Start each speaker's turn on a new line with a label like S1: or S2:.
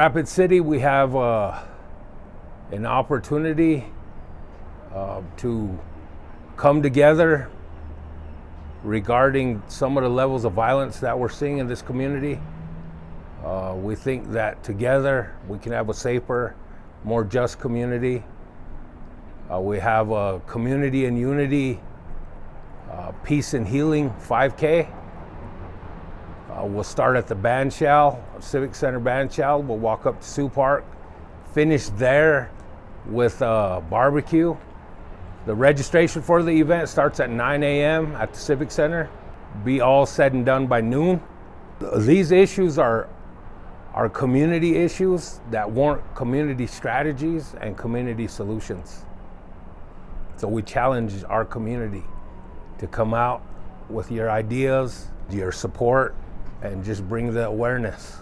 S1: Rapid City, we have an opportunity to come together regarding some of the levels of violence that we're seeing in this community. We think that together we can have a safer, more just community. We have a Community and Unity Peace and Healing 5K. We'll start at the Bandshell, Civic Center Bandshell. We'll walk up to Sioux Park, finish there with a barbecue. The registration for the event starts at 9 a.m. at the Civic Center. Be all said and done by noon. These issues are community issues that warrant community strategies and community solutions. So we challenge our community to come out with your ideas, your support, and just bring the awareness.